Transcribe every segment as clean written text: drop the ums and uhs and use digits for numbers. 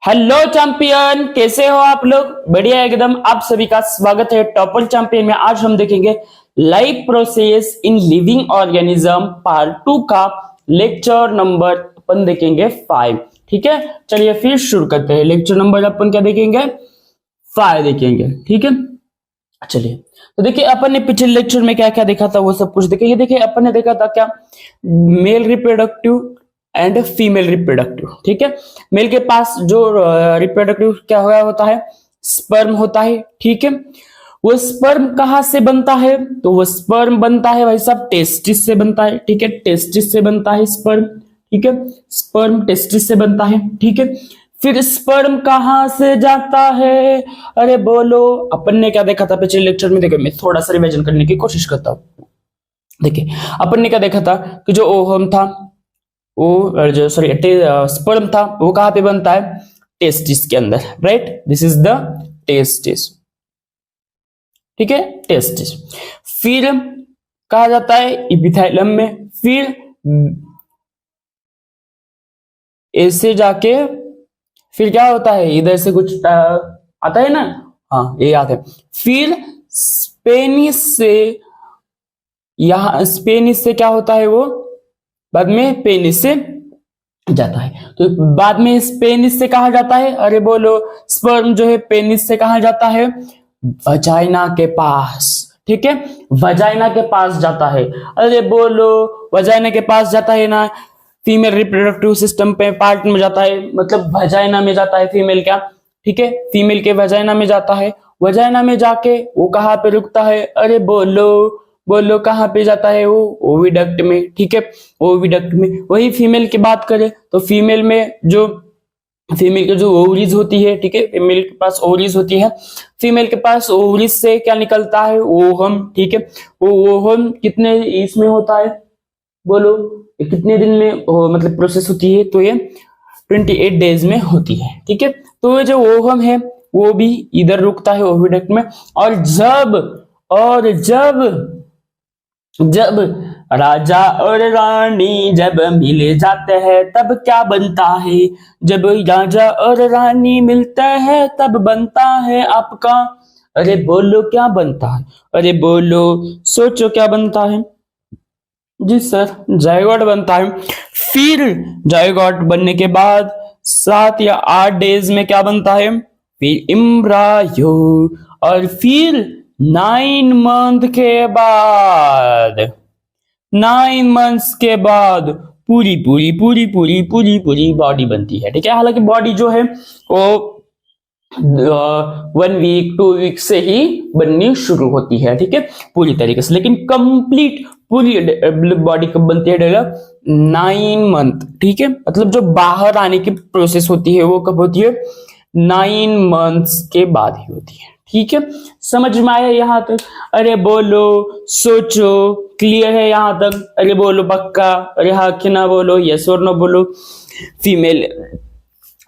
Hello champion, कैसे हो आप लोग? बढ़िया एकदम। आप सभी का स्वागत है टॉपर चैंपियन में। आज हम देखेंगे life process in living organism part 2 का लेक्चर नंबर अपन देखेंगे 5। ठीक है, चलिए फिर शुरू करते हैं। लेक्चर नंबर अपन क्या देखेंगे? 5 देखेंगे। ठीक है, चलिए। तो देखिए, अपन ने पिछले लेक्चर में क्या क्या देखा था वो सब कुछ देखेंगे। देखिए, अपन ने देखा था क्या, male reproductive and female reproductive. ठीक है, मेल के पास जो रिप्रोडक्टिव क्या होता है, स्पर्म होता है। ठीक है, वो स्पर्म कहाँ से बनता है? तो वो स्पर्म बनता है भाई साहब टेस्टिस से बनता है। ठीक है, टेस्टिस से बनता है स्पर्म। ठीक है, स्पर्म टेस्टिस से बनता है। ठीक है, फिर स्पर्म कहां से जाता है? अरे बोलो, अपन ने क्या देखा था पिछले लेक्चर में? देखो, मैं थोड़ा सा रिवीजन करने की कोशिश करता हूं। देखिए, अपन ने क्या देखा था कि जो ओवम था वो जो सॉरी स्पर्म था वो कहां पे बनता है? टेस्टिस के अंदर। Right, this is the testis. ठीक है, टेस्टिस। फिर कहा जाता है इपिथेलियम में। फिर ऐसे जाके फिर क्या होता है, इधर से कुछ आता है ना, हाँ ये याद है। फिर स्पेनिस से, यहां स्पेनिस से क्या होता है, वो बाद में पेनिस से जाता है। तो बाद में पेनिस से कहा जाता है, अरे बोलो, स्पर्म जो है पेनिस से कहा जाता है? वजाइना के पास। ठीक है, वजाइना के पास जाता है। अरे बोलो, वजाइना के पास जाता है ना, फीमेल रिप्रोडक्टिव सिस्टम पे पार्ट में जाता है, मतलब वजाइना में जाता है फीमेल का। ठीक है, फीमेल के वजाइना में जाता है। वजाइना में जाके वो कहाँ पे रुकता है? अरे बोलो बोलो, कहाँ पे जाता है वो? ओविडक्ट में। ठीक है, ओविडक्ट में। वही फीमेल की बात करें तो फीमेल में जो फीमेल की जो ओवरीज होती है, ठीक है, फीमेल के पास ओवरीज होती है। फीमेल के पास ओवरीज से क्या निकलता है? ओवम। ठीक है, वो ओवम कितने इसमें होता है बोलो, कितने दिन में मतलब प्रोसेस होती है? तो ये 28 डेज में होती है। ठीक है, तो ये जो ओवम है वो भी इधर रुकता है ओविडक्ट में। और जब राजा और रानी जब मिले जाते हैं तब क्या बनता है? जब राजा और रानी मिलते हैं तब बनता है आपका, अरे बोलो क्या बनता है? अरे बोलो, सोचो क्या बनता है? जी सर, जायगोट बनता है। फिर जायगोट बनने के बाद 7 या 8 डेज में क्या बनता है? फिर इम्ब्रायो। और फिर 9 मंथ के बाद, 9 मंथ्स के बाद पूरी पूरी पूरी पूरी पूरी पूरी बॉडी बनती है। ठीक है, हालांकि बॉडी जो है वो 1 वीक 2 वीक से ही बननी शुरू होती है। ठीक है, पूरी तरीके से। लेकिन कंप्लीट पूरी बॉडी कब बनती है? 9 मंथ। ठीक है, मतलब जो बाहर आने की प्रोसेस होती है वो कब होती है? 9 मंथ्स के बाद ही होती है। ठीक है, समझ में आया यहां तक? अरे बोलो, सोचो, क्लियर है यहां तक? अरे बोलो पक्का, अरे हाँ कि ना बोलो, यस और नो बोलो। फीमेल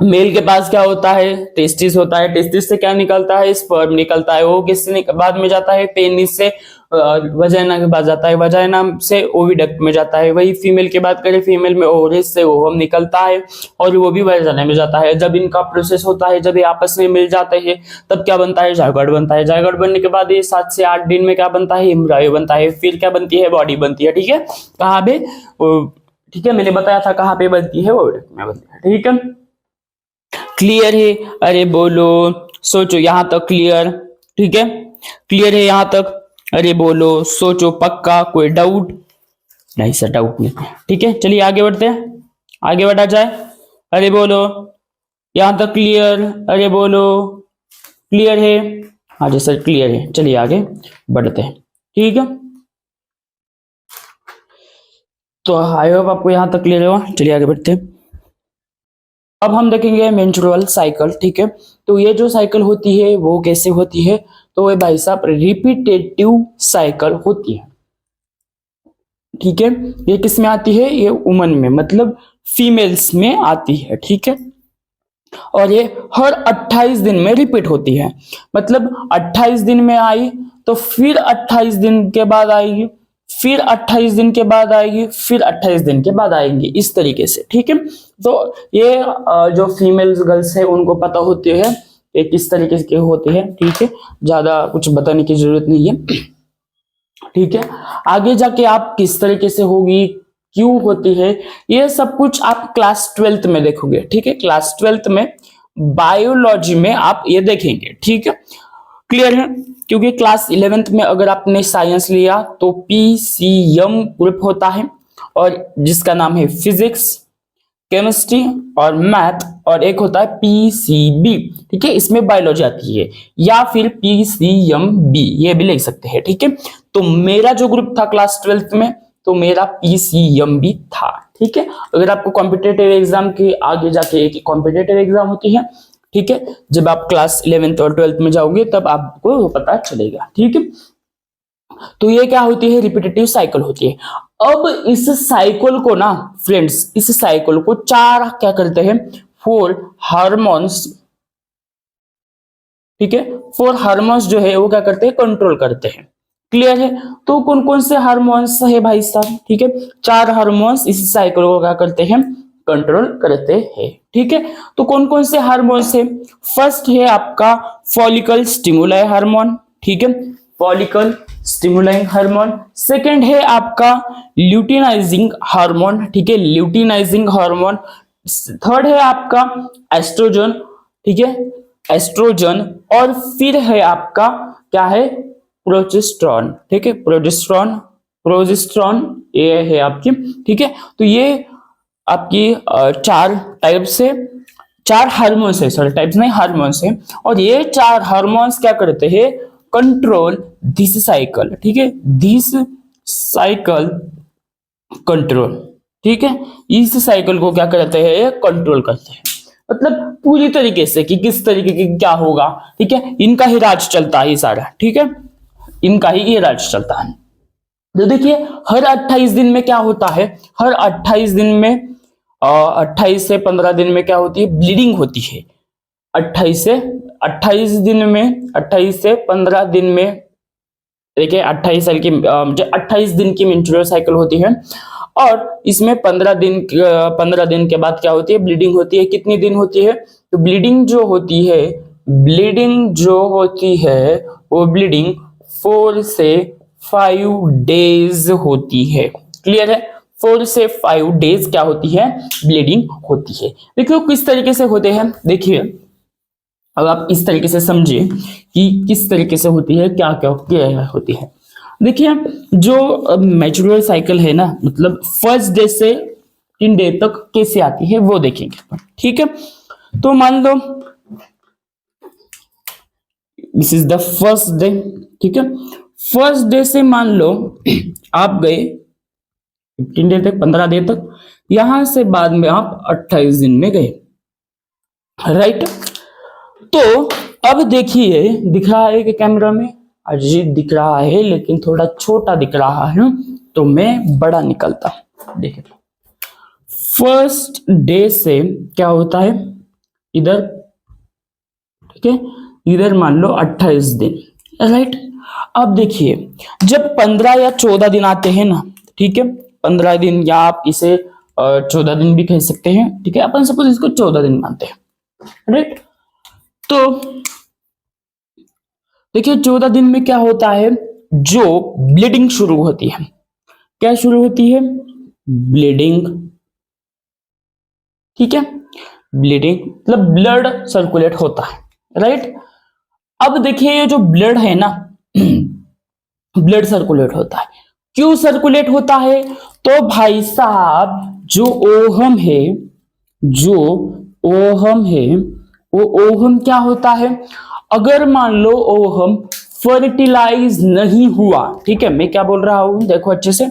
मेल के पास क्या होता है? टेस्टिस होता है। टेस्टिस से क्या निकलता है? स्पर्म निकलता है। वो किससे बाद में जाता है? पेनिस से वजाइना के पास जाता है। वजाइना से ओविडक्ट में जाता है। वही फीमेल की बात करें, फीमेल में ओवरिस से ओवम निकलता है और वो भी वजाइना में जाता है। जब इनका प्रोसेस होता है, जब ये आपस में मिल जाते हैं, तब क्या बनता है? जायगोट बनता है। जायगोट बनने के बाद ये 7 से 8 दिन में क्या बनता है? एम्ब्रायो बनता है। फिर क्या बनती है? बॉडी बनती है। ठीक है, कहाँ पे? ठीक है, मैंने बताया था कहाँ पे बनती है, ओविडक्ट में बनती है। ठीक है, क्लियर है? अरे बोलो, सोचो, यहां तक क्लियर? ठीक है, क्लियर है यहां तक? अरे बोलो, सोचो, पक्का? कोई डाउट? नहीं सर, डाउट नहीं। ठीक है, चलिए आगे बढ़ते हैं, आगे बढ़ा जाए। अरे बोलो, यहां तक क्लियर? अरे बोलो, क्लियर है? हाँ जी सर, क्लियर है। चलिए आगे बढ़ते हैं। ठीक है, तो आई होप आपको यहां तक क्लियर होगा। चलिए आगे बढ़ते हैं। अब हम देखेंगे मेंस्ट्रुअल साइकिल। ठीक है, तो ये जो साइकिल होती है वो कैसे होती है? तो ये भाई साहब रिपीटेटिव साइकिल होती है। ठीक है, ये किस में आती है? ये वुमन में, मतलब फीमेल्स में आती है। ठीक है, और ये हर 28 दिन में रिपीट होती है। मतलब 28 दिन में आई तो फिर 28 दिन के बाद आएगी, फिर 28 दिन के बाद आएगी, फिर 28 दिन के बाद आएंगे, इस तरीके से। ठीक है, तो ये जो फीमेल्स गर्ल्स है उनको पता होती है कि किस तरीके के होते हैं। ठीक है, ज्यादा कुछ बताने की जरूरत नहीं है। ठीक है, आगे जाके आप किस तरीके से होगी, क्यों होती है, ये सब कुछ आप क्लास 12th में देखोगे। ठीक है, क्लास 12th में बायोलॉजी में आप ये देखेंगे। ठीक है, क्लियर है? क्योंकि क्लास 11th में अगर आपने साइंस लिया तो PCM ग्रुप होता है, और जिसका नाम है फिजिक्स, केमिस्ट्री और मैथ, और एक होता है PCB। ठीक है, इसमें बायोलॉजी आती है, या फिर PCMB ये भी लिख सकते हैं। ठीक है, तो मेरा जो ग्रुप था क्लास 12th में, तो मेरा PCMB था। ठीक है, अगर आपको कॉम्पिटेटिव एग्जाम के आगे जाके एक कॉम्पिटेटिव एग्जाम होती है, ठीक है, जब आप क्लास 11th और 12th में जाओगे तब आपको पता चलेगा। ठीक है, तो ये क्या होती है, रिपीटेटिव साइकिल होती है। अब इस साइकिल को ना फ्रेंड्स, इस साइकिल को चार क्या करते हैं, 4 हार्मोन्स, ठीक है, 4 हार्मोन्स जो है वो क्या करते हैं, कंट्रोल करते हैं। क्लियर है? तो कौन कौन से हार्मोन्स है भाई साहब? ठीक है, 4 हार्मोन्स इस साइकिल को क्या करते हैं, कंट्रोल करते हैं। ठीक है, तो कौन कौन से हार्मोन्स है? फर्स्ट है आपका फॉलिकल स्टिमुलाई हार्मोन। ठीक है, फॉलिकल स्टिमुलाइंग हार्मोन। सेकेंड है आपका ल्यूटिनाइजिंग हार्मोन। ठीक है, ल्यूटिनाइजिंग हार्मोन। थर्ड है आपका एस्ट्रोजन। ठीक है, एस्ट्रोजन। और फिर है आपका क्या है, प्रोजेस्टेरॉन। ठीक है, प्रोजेस्टेरॉन, प्रोजेस्टेरॉन ये है आपकी। ठीक है, तो ये आपकी 4 टाइप से 4 हार्मोन्स है, सॉरी टाइप्स नहीं, हार्मोन्स है। और ये 4 हार्मोन्स क्या करते हैं, कंट्रोल दिस साइकिल। ठीक है, दिस साइकिल कंट्रोल। ठीक है, इस साइकिल को क्या करते हैं, कंट्रोल करते हैं। मतलब पूरी तरीके से कि किस तरीके की क्या होगा। ठीक है, इनका ही राज चलता है सारा। ठीक है, इनका ही ये राज चलता है। तो देखिए हर 28 दिन में क्या होता है, हर 28 दिन में 28 से 15 दिन में क्या होती है, ब्लीडिंग होती है। 28 दिन में, 28 से 15 दिन में, देखिए 28 साल की 28 दिन की मेंस्ट्रुअल साइकिल होती है। और इसमें 15 दिन के बाद क्या होती है, ब्लीडिंग होती है। कितनी दिन होती है, तो ब्लीडिंग जो होती है, वो ब्लीडिंग 4 से 5 डेज होती है। क्लियर है? 4 से 5 डेज क्या होती है, ब्लीडिंग होती है। देखिए किस तरीके से होते हैं, देखिए अब आप इस तरीके से समझिए कि किस तरीके से होती है, क्या क्या होती है। देखिए जो मेंस्ट्रुअल साइकिल है ना, मतलब फर्स्ट डे से 3 डे तक कैसे आती है वो देखेंगे। ठीक है, तो मान लो this is the first day. ठीक है, फर्स्ट डे से मान लो आप गए 15 डे तक, 15 डे तक, यहां से बाद में आप 28 दिन में गए, राइट। तो अब देखिए दिख रहा है कि कैमरा में अजीब दिख रहा है, लेकिन थोड़ा छोटा दिख रहा है, तो मैं बड़ा निकलता। देखिए फर्स्ट डे से क्या होता है इधर, ठीक है, इधर मान लो 28 दिन, राइट। अब देखिए जब 15 या 14 दिन आते हैं ना, ठीक है, 15 दिन या आप इसे 14 दिन भी कह सकते हैं। ठीक है, अपन सपोज इसको 14 दिन मानते हैं, राइट। तो देखिए 14 दिन में क्या होता है, जो ब्लीडिंग शुरू होती है, क्या शुरू होती है, ब्लीडिंग। ठीक है, ब्लीडिंग मतलब ब्लड सर्कुलेट होता है, राइट। अब देखिए ये जो ब्लड है ना, ब्लड सर्कुलेट होता है, क्यों सर्कुलेट होता है, तो भाई साहब जो ओहम है, वो ओहम क्या होता है, अगर मान लो ओहम फर्टिलाइज नहीं हुआ, ठीक है, मैं क्या बोल रहा हूं देखो अच्छे से,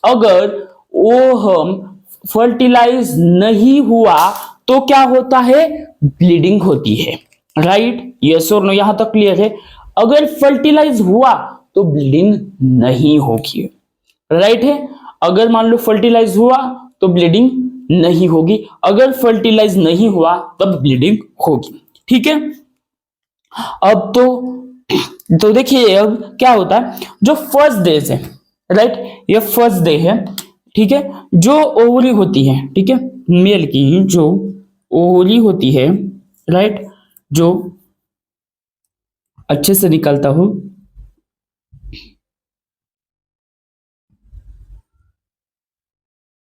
अगर ओहम फर्टिलाइज नहीं हुआ तो क्या होता है, ब्लीडिंग होती है, राइट। यस और नो, यहां तक क्लियर है। अगर फर्टिलाइज हुआ तो ब्लीडिंग नहीं होगी, राइट है। अगर मान लो फर्टिलाइज हुआ तो ब्लीडिंग नहीं होगी, अगर फर्टिलाइज नहीं हुआ तब ब्लीडिंग होगी। ठीक है, अब तो देखिए अब क्या होता है, जो फर्स्ट डेज है, राइट, ये फर्स्ट डे है, ठीक है। जो ओवरी होती है, ठीक है, मेल की जो ओवरी होती है, राइट, जो अच्छे से निकलता हूं,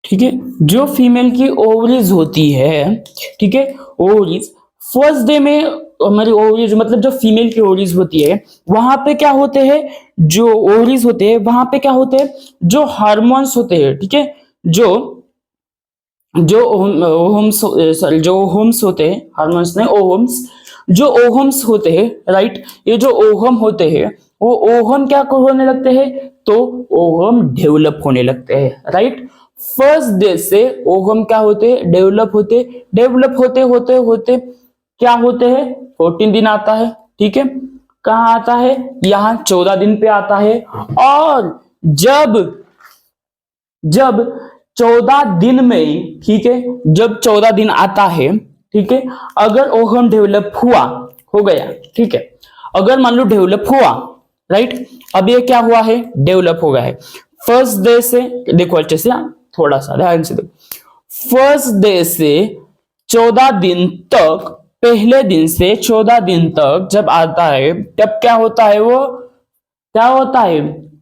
ठीक है, जो फीमेल की ओवरीज होती है, ठीक है, ओवरीज फर्स्ट डे में हमारी ओवरीज मतलब जो फीमेल की ओवरीज होती है वहां पे क्या होते हैं, जो ओवरीज होते हैं वहां पे क्या होते हैं, जो हार्मोन्स होते हैं, ठीक है, जो जो ओहम्स, सॉरी, जो ओहम्स होते हैं, हार्मोन्स नहीं ओहम्स, जो ओहम्स होते हैं, राइट, ये जो ओहम होते हैं वो ओहम क्या होने लगते हैं, तो ओहम डेवलप होने लगते हैं, राइट। फर्स्ट डे से ओहम क्या होते हैं, डेवलप होते होते होते क्या होते हैं, 14 दिन आता है, ठीक है। कहाँ आता है, यहाँ 14 दिन पे आता है। और जब जब 14 दिन में, ठीक है, जब 14 दिन आता है, ठीक है, अगर ओहम डेवलप हुआ, हो गया, ठीक है, अगर मान लो डेवलप हुआ, राइट, अब ये क्या हुआ है, डेवलप हो गया है। फर्स्ट डे से देखो अच्छे से, थोड़ा सा ध्यान से देखो, फर्स्ट डे से 14 दिन तक, पहले दिन से 14 दिन तक जब आता है तब क्या होता है, वो क्या होता है,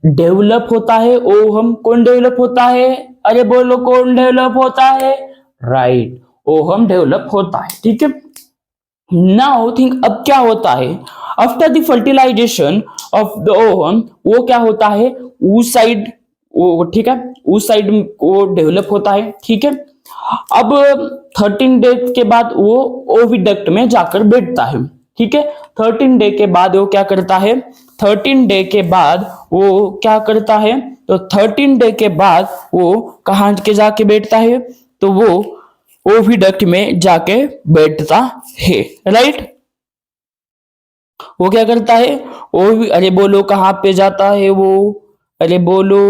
डेवलप होता है ओहम। कौन डेवलप होता है, अरे बोलो कौन डेवलप होता है, राइट, ओहम डेवलप होता है, ठीक है। नाउ थिंक, अब क्या होता है, after the fertilization of the ovum, वो क्या होता है, उस साइड, वो ठीक है, उस साइड वो डेवलप होता है, ठीक है। अब 13 डेज के बाद वो ओविडक्ट में जाकर बैठता है, ठीक है। 13 डे के बाद वो क्या करता है, 13 डे के बाद वो क्या करता है, तो 13 डे के बाद वो कहाँ के जाके बैठता है, तो वो ओविडक्ट में जाके बैठता है, राइट। वो क्या करता है, अरे बोलो कहाँ पे जाता है वो, अरे बोलो,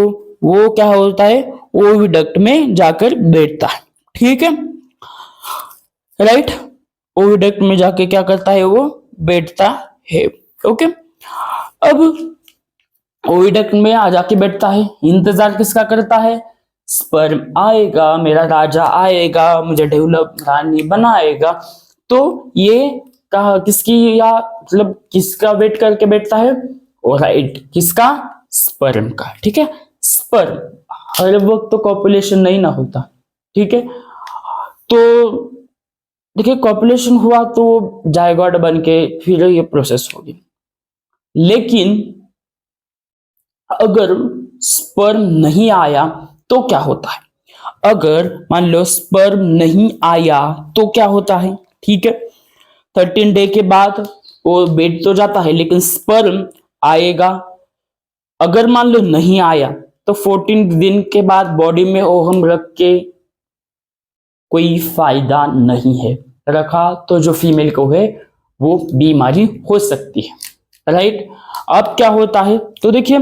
वो क्या होता है, ओविडक्ट में जाकर बैठता है, ठीक है, राइट। ओविडक्ट में जाके क्या करता है, वो बैठता है, ओके। अब ओविडक्ट में आ जाके बैठता है, इंतजार किसका करता है, स्पर्म आएगा, मेरा राजा आएगा, मुझे डेवलप रानी बनाएगा। तो ये कहा किसकी, या मतलब किसका वेट करके बैठता है, राइट, किसका, स्पर्म का, ठीक है। स्पर्म हर वक्त तो कॉपुलेशन नहीं ना होता, ठीक है। तो देखिए कॉपुलेशन हुआ तो जायगोट बन के फिर ये प्रोसेस होगी, लेकिन अगर स्पर्म नहीं आया तो क्या होता है, अगर मान लो स्पर्म नहीं आया तो क्या होता है, ठीक है। 13 डे के बाद वो बैठ तो जाता है लेकिन स्पर्म आएगा, अगर मान लो नहीं आया तो 14 दिन के बाद बॉडी में ओहम रख के कोई फायदा नहीं है, रखा तो जो फीमेल को है वो बीमारी हो सकती है, राइट। अब क्या होता है, तो देखिए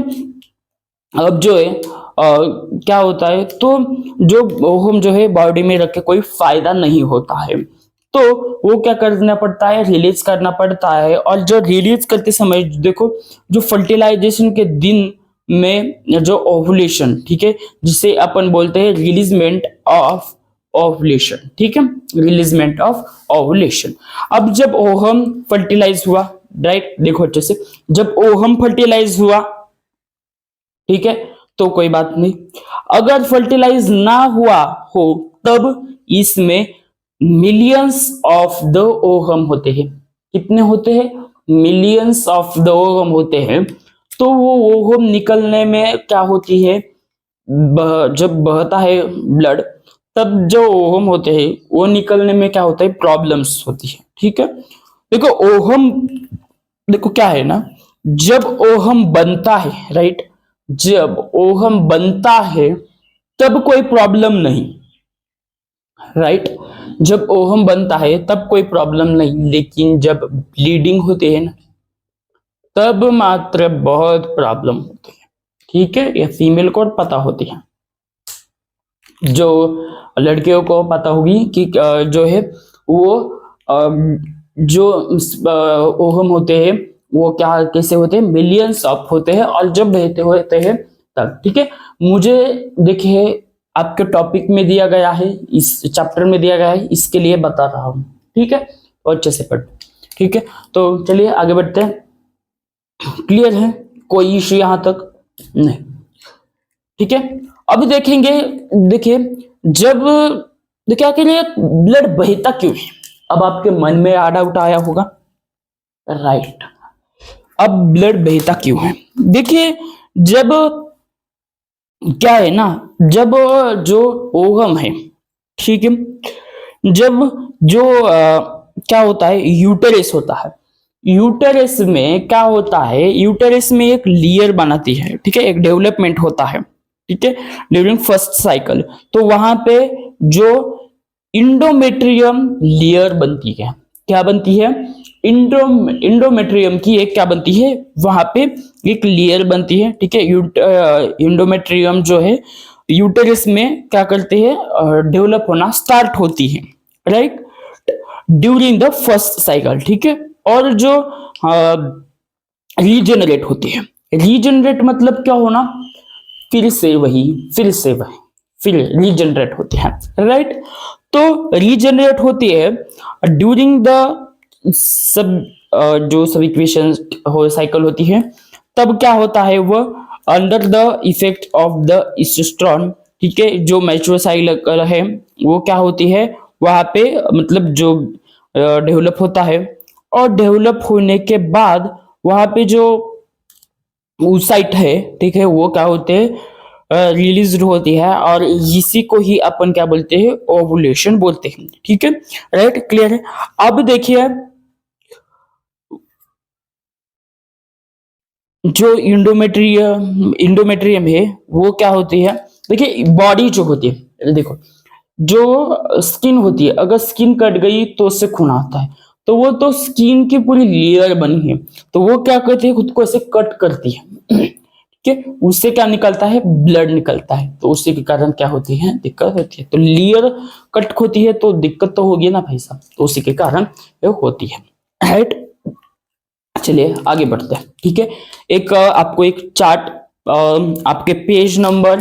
अब जो है क्या होता है, तो जो ओहम जो है बॉडी में रख के कोई फायदा नहीं होता है, तो वो क्या करना पड़ता है, रिलीज करना पड़ता है। और जो रिलीज करते समय देखो, जो फर्टिलाइजेशन के दिन में जो ओवुलेशन, ठीक है, जिसे अपन बोलते हैं रिलीजमेंट ऑफ ओवुलेशन, ठीक है, रिलीजमेंट ऑफ ओवुलेशन। अब जब ओहम फर्टिलाइज हुआ, राइट, देखो अच्छे से, जब ओहम फर्टिलाइज हुआ, ठीक है, तो कोई बात नहीं। अगर फर्टिलाइज ना हुआ हो तब इसमें मिलियंस ऑफ द ओहम होते हैं, कितने होते हैं, मिलियंस ऑफ द ओहम होते हैं। तो वो ओहम निकलने में क्या होती है, जब बहता है ब्लड, तब जो ओहम होते हैं वो निकलने में क्या होता है, प्रॉब्लम्स होती है, ठीक है। देखो ओहम, देखो क्या है ना, जब ओहम बनता है, राइट, जब ओहम बनता है तब कोई प्रॉब्लम नहीं, राइट, जब ओहम बनता है तब कोई प्रॉब्लम नहीं, लेकिन जब ब्लीडिंग होती है ना तब मात्र बहुत प्रॉब्लम होती है, ठीक है। ये फीमेल को पता होती है, जो लड़कियों को पता होगी कि जो है वो जो ओहम होते हैं वो क्या कैसे होते हैं, मिलियंस ऑफ होते हैं, और जब बहते होते हैं तक, ठीक है। मुझे देखिए आपके टॉपिक में दिया गया है, इस चैप्टर में दिया गया है, इसके लिए बता रहा हूं, ठीक है, और अच्छे से पढ़, ठीक है। तो चलिए आगे बढ़ते हैं। क्लियर है, कोई इश्यू यहां तक नहीं, ठीक है। अब देखेंगे, देखिए जब देखिए आखिर ये ब्लड बहता क्यों है, अब आपके मन में डाउट आया होगा, राइट। अब ब्लड बहता क्यों है, देखिए जब क्या है ना, जब जो ओवम है, ठीक है, जब जो क्या होता है, यूटेरस होता है, यूटेरस में क्या होता है, यूटेरस में एक लेयर बनाती है, ठीक है, एक डेवलपमेंट होता है, ठीक है, ड्यूरिंग फर्स्ट साइकिल। तो वहां पे जो इंडोमेट्रियम लेयर बनती है, क्या बनती है, इंडोमेट्रियम की एक क्या बनती है, वहां पे एक लेयर बनती है, ठीक है। इंडोमेट्रियम जो है यूटेरस में क्या करते हैं, डेवलप होना स्टार्ट होती है, right, during the first cycle, ठीक है। और जो रीजनरेट होती है, रीजनरेट मतलब क्या होना, फिर से वही, फिर से वही, फिर रीजनरेट होते हैं, राइट। तो रीजनरेट होती है ड्यूरिंग द सब जो सब इक्वेशन हो साइकिल होती है, तब क्या होता है, वो under the effect of the testosterone, ठीक है, जो मैच्योर साइकिल है वो क्या होती है, वहां पे मतलब जो डेवलप होता है, और डेवलप होने के बाद वहां पे जो साइट है, ठीक है, वो क्या होते हैं, रिलीज होती है, और इसी को ही अपन क्या बोलते हैं, ओवुलेशन बोलते हैं, ठीक है, राइट, क्लियर है। अब देखिए जो इंडोमेट्रियम है वो क्या होती है, देखिए बॉडी जो होती है, देखो जो स्किन होती है, अगर स्किन कट गई तो उससे खून आता है, तो वो तो स्किन की पूरी लेयर बनी है, तो वो क्या करती है, खुद को ऐसे कट करती है, ठीक है, उससे क्या निकलता है, ब्लड निकलता है, तो उसी के कारण क्या होती है, दिक्कत होती है। तो लेयर कट होती है तो दिक्कत तो होगी ना भाई साहब, तो उसी के कारण ये होती है, राइट। चलिए आगे बढ़ते हैं, ठीक है। एक आपको एक चार्ट, आपके पेज नंबर,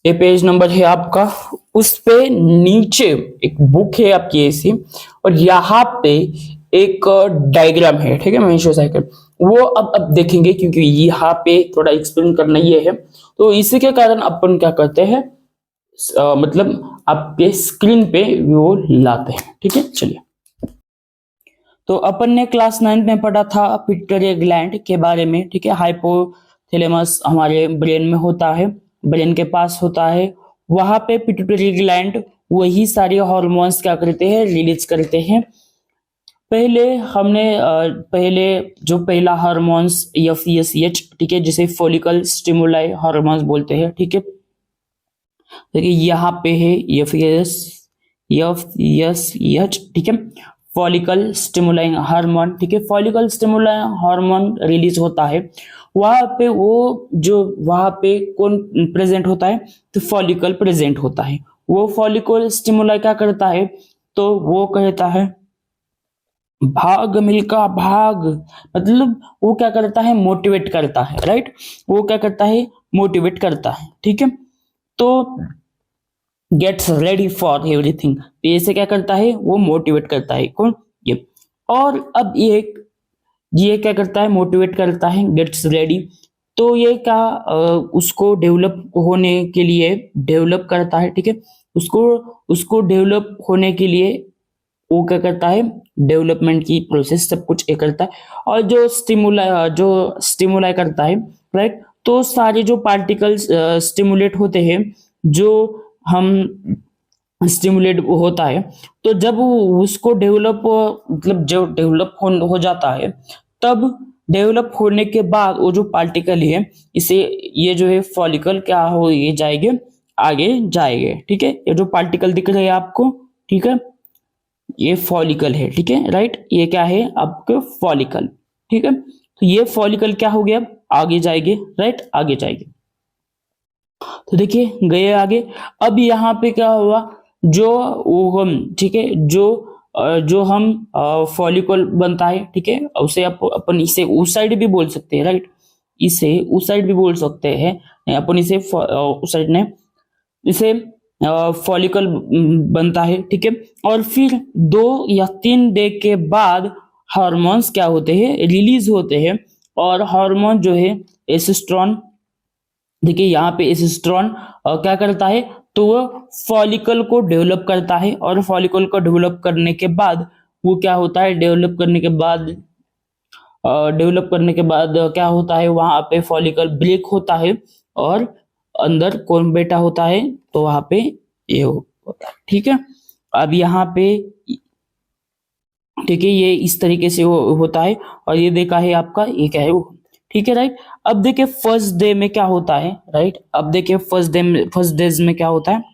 ये पेज नंबर है आपका, उस पे नीचे एक बुक है आपकी ऐसी, और यहाँ पे एक डायग्राम है, ठीक है, मेंस्ट्रुअल साइकिल, वो अब देखेंगे, क्योंकि यहाँ पे थोड़ा एक्सप्लेन करना ये है, तो इसी के कारण अपन क्या करते हैं, मतलब आपके स्क्रीन पे वो लाते हैं, ठीक है। चलिए, तो अपन ने क्लास 9 में पढ़ा था पिट्यूटरी ग्लैंड के बारे में, ठीक है, हाइपोथैलेमस हमारे ब्रेन में होता है, ब्रेन के पास होता है, वहां पे पिट्यूटरी ग्लैंड वही सारे हॉर्मोन्स क्या करते हैं, रिलीज करते हैं। पहले हमने पहले जो पहला हार्मोन्स FSH, ठीक है, जिसे फॉलिकल स्टिमुलाई हार्मोन्स बोलते हैं, ठीक है। देखिए यहाँ पे है FSH, ठीक है, फॉलिकल स्टिमुलाइंग हार्मोन, ठीक है, फॉलिकल स्टिमुलाइंग हार्मोन रिलीज होता है, वहां पे वो जो वहां पे कौन प्रेजेंट होता है, तो फॉलिकल प्रेजेंट होता है, वो फॉलिकल स्टिमुलाई क्या करता है, तो वो कहता है भाग मिल्का भाग, मतलब वो क्या करता है, मोटिवेट करता है, राइट, वो क्या करता है, मोटिवेट करता है, ठीक है। तो गेट्स रेडी फॉर एवरीथिंग, ऐसे क्या करता है, वो मोटिवेट करता है, कौन, ये। और अब ये क्या करता है, मोटिवेट करता है, गेट्स रेडी, तो ये क्या उसको डेवलप होने के लिए डेवलप करता है, ठीक है, उसको उसको डेवलप होने के लिए वो क्या करता है, डेवलपमेंट की प्रोसेस सब कुछ ये करता है। और जो स्टिमुलाई करता है, राइट, तो सारे जो पार्टिकल्स स्टिमुलेट होते हैं, जो हम स्टिमुलेट होता है, तो जब उसको डेवलप मतलब जब डेवलप हो जाता है, तब डेवलप होने के बाद वो जो पार्टिकल है, इसे ये जो है फॉलिकल क्या हो ये जाएंगे, आगे जाएंगे, ठीक है। ये जो पार्टिकल दिख रहे हैं आपको, ठीक है, ये फॉलिकल है, ठीक है, राइट, ये क्या है आपके फॉलिकल, ठीक है। तो ये फॉलिकल क्या हो गया, आगे जाएंगे, राइट, आगे जाएंगे। तो देखिए गए आगे। अब यहाँ पे क्या हुआ, जो ओवम, ठीक है, जो हम फॉलिकल बनता है, ठीक है, उसे अपन इसे उस साइड भी बोल सकते हैं, राइट, इसे oocyte भी बोल सकते हैं अपन इसे, oocyte ने इसे फॉलिकल बनता है, ठीक है। और फिर 2 या 3 डे के बाद हार्मोन्स क्या होते हैं, रिलीज होते हैं। और हार्मोन जो है एस्ट्रोजन, देखिए यहाँ पे एस्ट्रोजन क्या करता है, तो वो फॉलिकल को डेवलप करता है। और फॉलिकल को डेवलप करने के बाद वो क्या होता है, डेवलप करने के बाद क्या होता है, वहां पे फॉलिकल ब्रेक होता है और अंदर कौन बैठा होता है, तो वहां पे ये होता है, ठीक है। अब यहाँ पे ठीक है, ये इस तरीके से होता है। और ये देखा है आपका, ये क्या है वो, ठीक है, राइट। अब देखिए फर्स्ट डे में क्या होता है, राइट। अब देखिए फर्स्ट डेज में क्या होता है,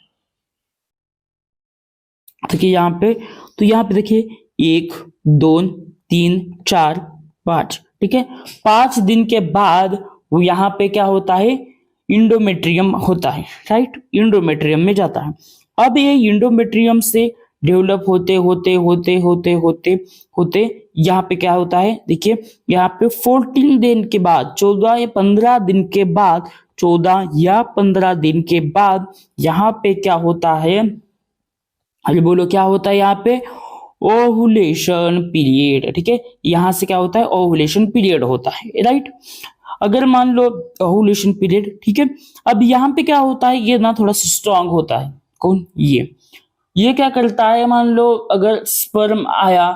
देखिए यहाँ पे, तो यहाँ पे देखिए 1 2 3 4 5, ठीक है। 5 दिन के बाद वो यहाँ पे क्या होता है, इंडोमेट्रियम होता है, राइट। इंडोमेट्रियम में जाता है। अब ये इंडोमेट्रियम से डेवलप होते होते होते होते होते होते यहाँ पे क्या होता है, देखिए यहाँ पे 14 दिन के बाद, 14 या 15 दिन के बाद, 14 या 15 दिन के बाद यहाँ पे क्या होता है, अरे बोलो क्या होता है यहाँ पे, ओवुलेशन पीरियड, ठीक है। यहां से क्या होता है, ओवुलेशन पीरियड होता है, राइट। अगर मान लो ओवुलेशन पीरियड, ठीक है। अब यहाँ पे क्या होता है, ये ना थोड़ा सा स्ट्रांग होता है, कौन, ये क्या करता है, मान लो अगर स्पर्म आया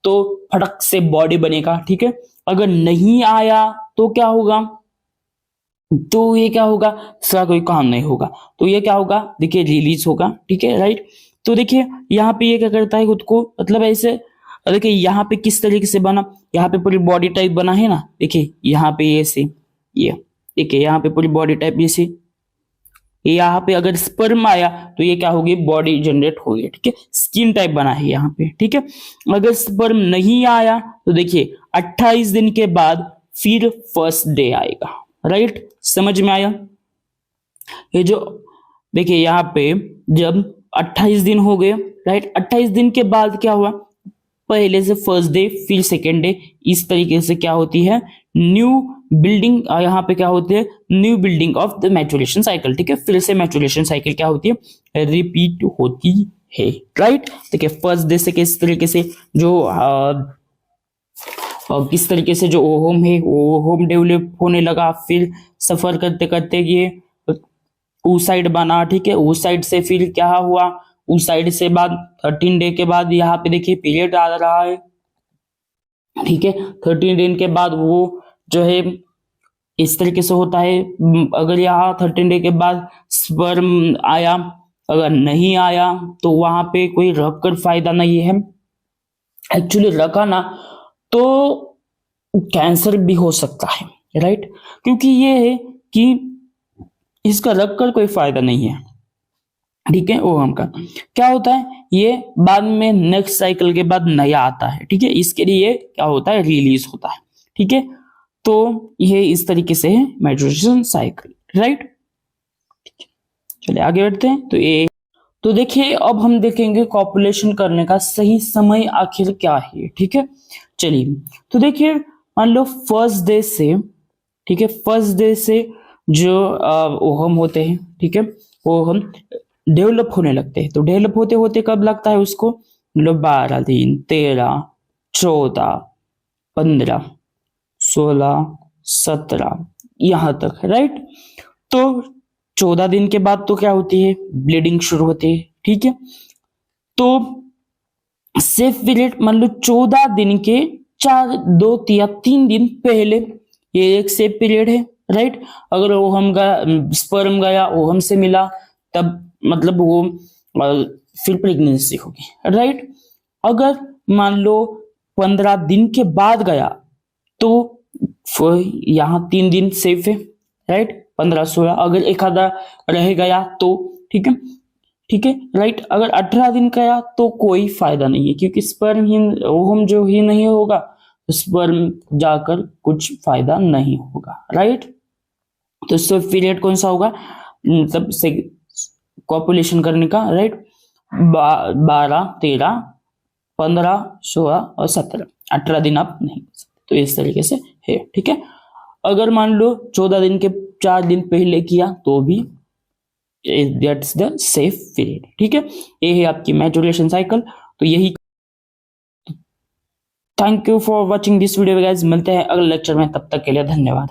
तो फटक से बॉडी बनेगा, ठीक है। अगर नहीं आया तो क्या होगा, तो ये क्या होगा, इसका कोई काम नहीं होगा, तो ये क्या होगा, देखिए रिलीज होगा, ठीक है, राइट। तो देखिए यहाँ पे ये क्या करता है खुद को, मतलब ऐसे, देखिए यहाँ पे किस तरीके से बना, यहाँ पे पूरी बॉडी टाइप बना है ना, देखिए यहाँ पे ऐसे, ये देखिए यहाँ पे पूरी बॉडी टाइप जैसे, यहाँ पे अगर स्पर्म आया तो ये क्या होगी, बॉडी जनरेट हो गई, ठीक है। स्किन टाइप बना है यहाँ पे, ठीक है। अगर स्पर्म नहीं आया तो देखिए 28 दिन के बाद फिर फर्स्ट डे आएगा, राइट। समझ में आया, ये जो देखिए यहाँ पे जब 28 दिन हो गए, राइट। 28 दिन के बाद क्या हुआ, पहले से फर्स्ट डे फिर सेकेंड डे, इस तरीके से क्या होती है, न्यू बिल्डिंग, यहाँ पे क्या होती है, new building of the maturation cycle, ठीक है। फिर से मैचुरेशन साइकिल क्या होती है, रिपीट होती है, राइट। देखिए फर्स्ट डे से किस तरीके से जो किस तरीके से जो ओहोम है ओहोम डेवलप होने लगा, फिर सफर करते करते ये oocyte बना, ठीक है। oocyte से फिर क्या हुआ, oocyte से बाद 13 डे के बाद यहाँ पे देखिए पीरियड आ रहा है, ठीक है। 13 दिन के बाद वो जो है इस तरीके से होता है। अगर यहाँ 13 डे के बाद स्पर्म आया, अगर नहीं आया तो वहां पे कोई रखकर फायदा नहीं है, एक्चुअली रखा ना तो कैंसर भी हो सकता है, राइट। क्योंकि ये है कि इसका रखकर कोई फायदा नहीं है, ठीक है। ओहम का क्या होता है, ये बाद में नेक्स्ट साइकिल के बाद नया आता है, ठीक है। इसके लिए क्या होता है, रिलीज होता है, ठीक है। तो ये इस तरीके से है मैचुरेशन साइकिल, राइट। चलिए आगे बढ़ते हैं। तो देखिए अब हम देखेंगे कॉपुलेशन करने का सही समय आखिर क्या है, ठीक है। चलिए तो देखिए मान लो फर्स्ट डे से, ठीक है, फर्स्ट डे से जो ओहम होते हैं, ठीक है, ओहम डेवलप होने लगते हैं। तो डेवलप होते होते कब लगता है उसको, मतलब 12 दिन, 13, 14, 15, 16, 17 यहां तक, राइट। तो 14 दिन के बाद तो क्या होती है, ब्लीडिंग शुरू होती है, ठीक है। तो सेफ पीरियड मान लो 14 दिन के 2 या 3 दिन पहले, ये एक सेफ पीरियड है, राइट। अगर ओहम का स्पर्म गया, ओहम से मिला, तब मतलब वो फिर प्रेगनेंसी होगी, राइट। अगर मान लो 15 दिन के बाद गया तो यहाँ 3 दिन सेफ है, राइट। 15, 16 अगर एक आधा रह गया तो ठीक है, ठीक है, राइट। अगर 18 दिन गया तो कोई फायदा नहीं है, क्योंकि स्पर्म ही ओहम जो ही नहीं होगा, स्पर्म जाकर कुछ फायदा नहीं होगा, राइट। तो सेफ पीरियड कौन सा होगा, मतलब से कॉपुलेशन करने का, राइट, 12, 13, 15, 16 और 17, 18 दिन आप नहीं कर सकते, तो इस तरीके से है, ठीक है। अगर मान लो 14 दिन के 4 दिन पहले किया तो भी दैट्स द सेफ पीरियड। ठीक है, ये है आपकी मैच्योरेशन साइकिल। तो यही, thank you for watching this video guys, मिलते हैं अगले लेक्चर में, तब तक के लिए धन्यवाद।